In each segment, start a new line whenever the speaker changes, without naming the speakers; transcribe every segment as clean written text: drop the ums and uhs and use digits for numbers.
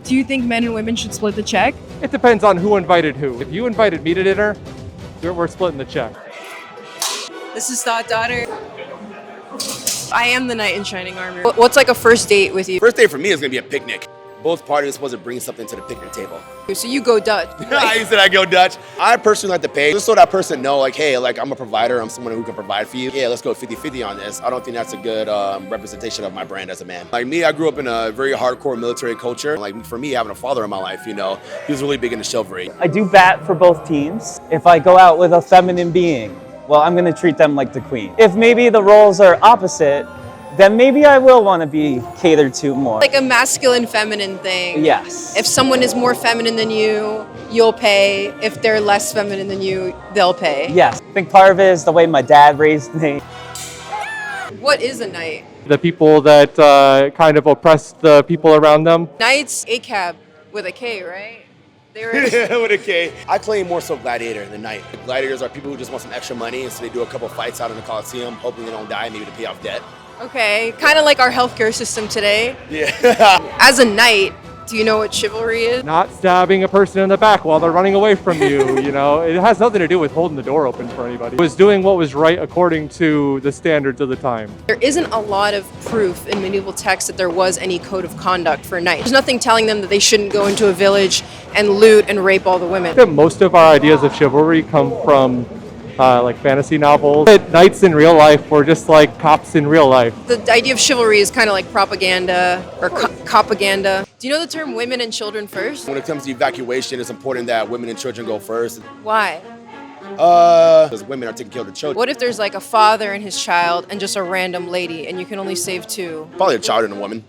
Do you think men and women should split the check?
It depends on who invited who. If you invited me to dinner, we're splitting the check.
This is Thought Daughter. I am the knight in shining armor. What's like a first date with you?
First date for me is gonna be a picnic. Both parties are supposed to bring something to the picnic table.
So you go Dutch.
I said I go Dutch. I personally like to pay, just so that person know, like, hey, like I'm a provider, I'm someone who can provide for you. Yeah, let's go 50-50 on this. I don't think that's a good representation of my brand as a man. Like me, I grew up in a very hardcore military culture. Like for me, having a father in my life, you know, he was really big into chivalry.
I do bat for both teams. If I go out with a feminine being, well, I'm gonna treat them like the queen. If maybe the roles are opposite, then maybe I will want to be catered to more.
Like a masculine feminine thing.
Yes.
If someone is more feminine than you, you'll pay. If they're less feminine than you, they'll pay.
Yes. I think part of it is the way my dad raised me.
What is a knight?
The people that kind of oppress the people around them.
Knight's ACAB with a K, right? They were
With a K. I claim more so gladiator than knight. Gladiators are people who just want some extra money, and so they do a couple fights out in the Coliseum, hoping they don't die, maybe to pay off debt.
Okay, kind of like our healthcare system today.
Yeah.
As a knight, do you know what chivalry is?
Not stabbing a person in the back while they're running away from you, you know. It has nothing to do with holding the door open for anybody. It was doing what was right according to the standards of the time.
There isn't a lot of proof in medieval texts that there was any code of conduct for knights. There's nothing telling them that they shouldn't go into a village and loot and rape all the women.
I think most of our ideas of chivalry come from like fantasy novels. But knights in real life were just like cops in real life.
The idea of chivalry is kind of like propaganda or copaganda. Do you know the term women and children first?
When it comes to evacuation, it's important that women and children go first.
Why?
Because women are taking care of the children.
What if there's like a father and his child and just a random lady and you can only save two?
Probably a child and a woman.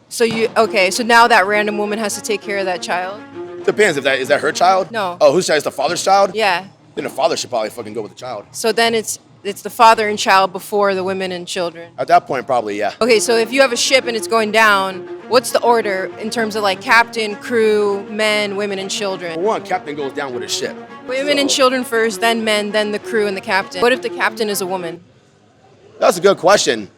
So so now that random woman has to take care of that child?
Depends. Is that her child?
No.
Oh, whose child? Is the father's child?
Yeah.
Then the father should probably fucking go with the child.
So then it's the father and child before the women and children.
At that point, probably, yeah.
Okay, so if you have a ship and it's going down, what's the order in terms of like captain, crew, men, women, and children?
For one, captain goes down with his ship.
Women and children first, then men, then the crew and the captain. What if the captain is a woman?
That's a good question.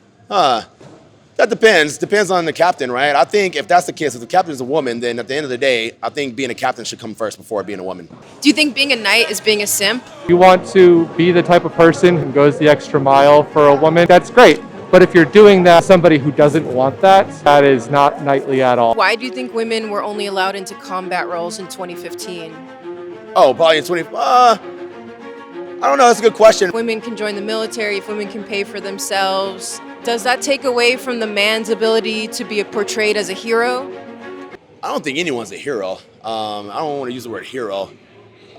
That depends. Depends on the captain, right? I think if that's the case, if the captain is a woman, then at the end of the day, I think being a captain should come first before being a woman.
Do you think being a knight is being a simp?
You want to be the type of person who goes the extra mile for a woman, that's great. But if you're doing that, somebody who doesn't want that, that is not knightly at all.
Why do you think women were only allowed into combat roles in 2015?
Oh, probably in 20... I don't know. That's a good question.
Women can join the military if women can pay for themselves. Does that take away from the man's ability to be portrayed as a hero?
I don't think anyone's a hero. I don't want to use the word hero.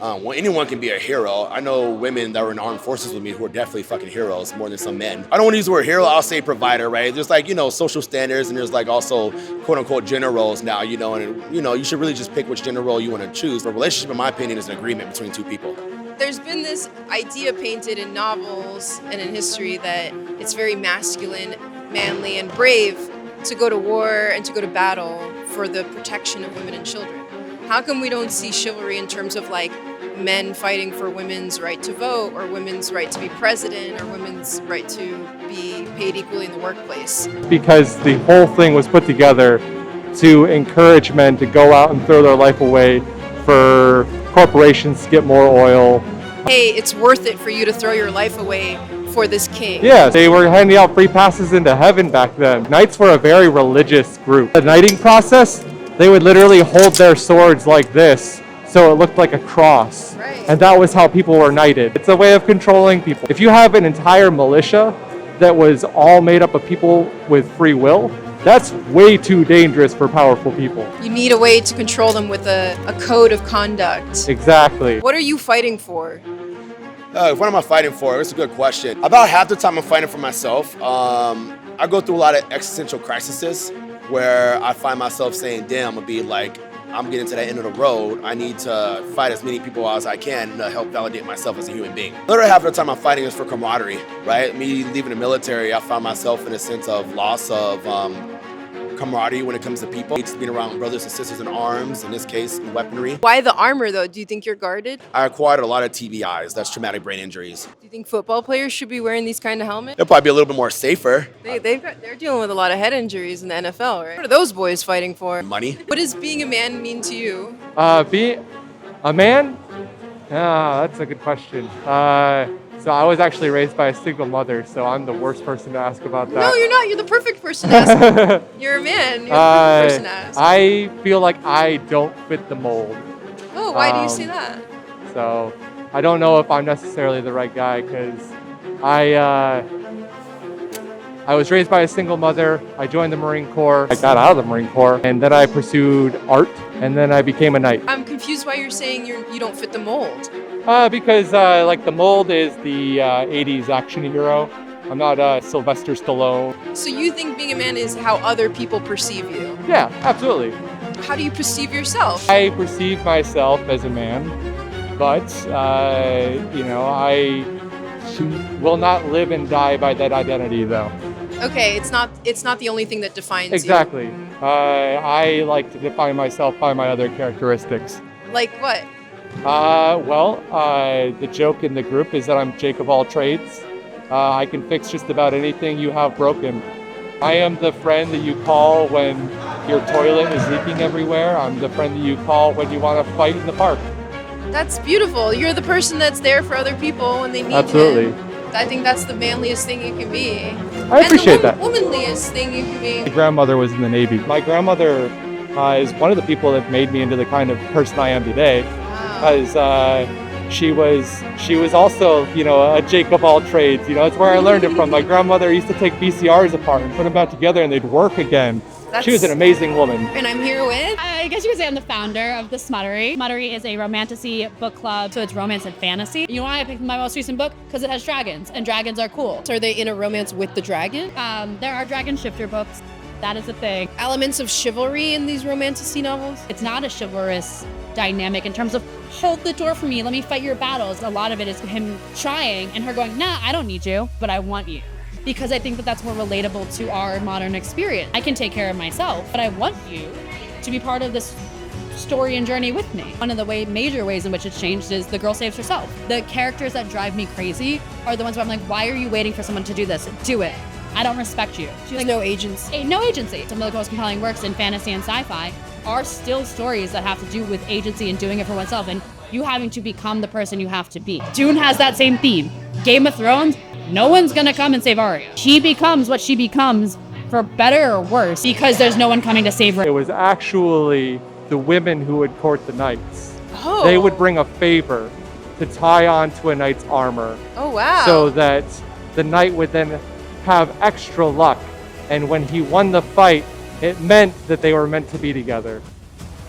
Anyone can be a hero. I know women that were in the armed forces with me who are definitely fucking heroes more than some men. I don't want to use the word hero, I'll say provider, right? There's like, social standards, and there's like also quote unquote gender roles now, and you should really just pick which gender role you want to choose. A relationship, in my opinion, is an agreement between two people.
There's been this idea painted in novels and in history that it's very masculine, manly, and brave to go to war and to go to battle for the protection of women and children. How come we don't see chivalry in terms of like men fighting for women's right to vote, or women's right to be president, or women's right to be paid equally in the workplace? Because
the whole thing was put together to encourage men to go out and throw their life away for corporations to get more oil.
Hey, it's worth it for you to throw your life away for this king.
Yeah, they were handing out free passes into heaven back then. Knights were a very religious group. The knighting process, they would literally hold their swords like this, so it looked like a cross.
Right.
And that was how people were knighted. It's a way of controlling people. If you have an entire militia that was all made up of people with free will, that's way too dangerous for powerful people.
You need a way to control them with a code of conduct.
Exactly.
What are you fighting for?
What am I fighting for? It's a good question. About half the time I'm fighting for myself. I go through a lot of existential crises where I find myself saying, damn, I'm getting to that end of the road. I need to fight as many people as I can to help validate myself as a human being. Literally half of the time I'm fighting is for camaraderie, right? Me leaving the military, I found myself in a sense of loss of camaraderie when it comes to people. It's being around brothers and sisters in arms, in this case, in weaponry.
Why the armor though? Do you think you're guarded?
I acquired a lot of TBIs, that's traumatic brain injuries.
Do you think football players should be wearing these kind of helmets?
They'll probably be a little bit more safer.
They're dealing with a lot of head injuries in the NFL, right? What are those boys fighting for?
Money.
What does being a man mean to you?
Being a man? That's a good question. So I was actually raised by a single mother, so I'm the worst person to ask about that.
No, you're not. You're the perfect person to ask. You're a man. You're the perfect person to ask.
I feel like I don't fit the mold.
Oh, why do you say that?
So I don't know if I'm necessarily the right guy because I was raised by a single mother. I joined the Marine Corps. I got out of the Marine Corps, and then I pursued art, and then I became a knight.
I'm confused why you're saying you don't fit the mold.
Because like the mold is the 80s action hero. I'm not Sylvester Stallone.
So you think being a man is how other people perceive you?
Yeah, absolutely.
How do you perceive yourself?
I perceive myself as a man, but I will not live and die by that identity, though.
Okay, it's not the only thing that defines
Exactly.
you.
I like to define myself by my other characteristics.
Like what?
The joke in the group is that I'm Jake of all trades. I can fix just about anything you have broken. I am the friend that you call when your toilet is leaking everywhere. I'm the friend that you call when you want to fight in the park.
That's beautiful. You're the person that's there for other people when they need
Absolutely.
you. I think that's the manliest thing you can be.
I appreciate that.
And the womanliest thing you can be.
My grandmother was in the Navy. My grandmother is one of the people that made me into the kind of person I am today. Because she was also, a Jake of all trades. That's where I learned it from. My grandmother used to take VCRs apart and put them back together, and they'd work again. She was an amazing woman.
And I'm here with?
I guess you could say I'm the founder of the Smuttery. Smuttery is a romantasy book club, so it's romance and fantasy. You know why I picked my most recent book? Because it has dragons, and dragons are cool.
So are they in a romance with the dragon?
There are dragon shifter books. That is a thing.
Elements of chivalry in these romantasy novels?
It's not a chivalrous dynamic in terms of hold the door for me, let me fight your battles. A lot of it is him trying and her going, nah, I don't need you, but I want you. Because I think that that's more relatable to our modern experience. I can take care of myself, but I want you to be part of this story and journey with me. One of the major ways in which it's changed is the girl saves herself. The characters that drive me crazy are the ones where I'm like, why are you waiting for someone to do this? Do it. I don't respect you.
She has no agency.
No agency. Some of the most compelling works in fantasy and sci-fi are still stories that have to do with agency and doing it for oneself and you having to become the person you have to be. Dune has that same theme. Game of Thrones, no one's gonna come and save Arya. She becomes what she becomes for better or worse because there's no one coming to save her.
It was actually the women who would court the knights.
Oh.
They would bring a favor to tie on to a knight's armor.
Oh, wow.
So that the knight would then have extra luck. And when he won the fight, it meant that they were meant to be together.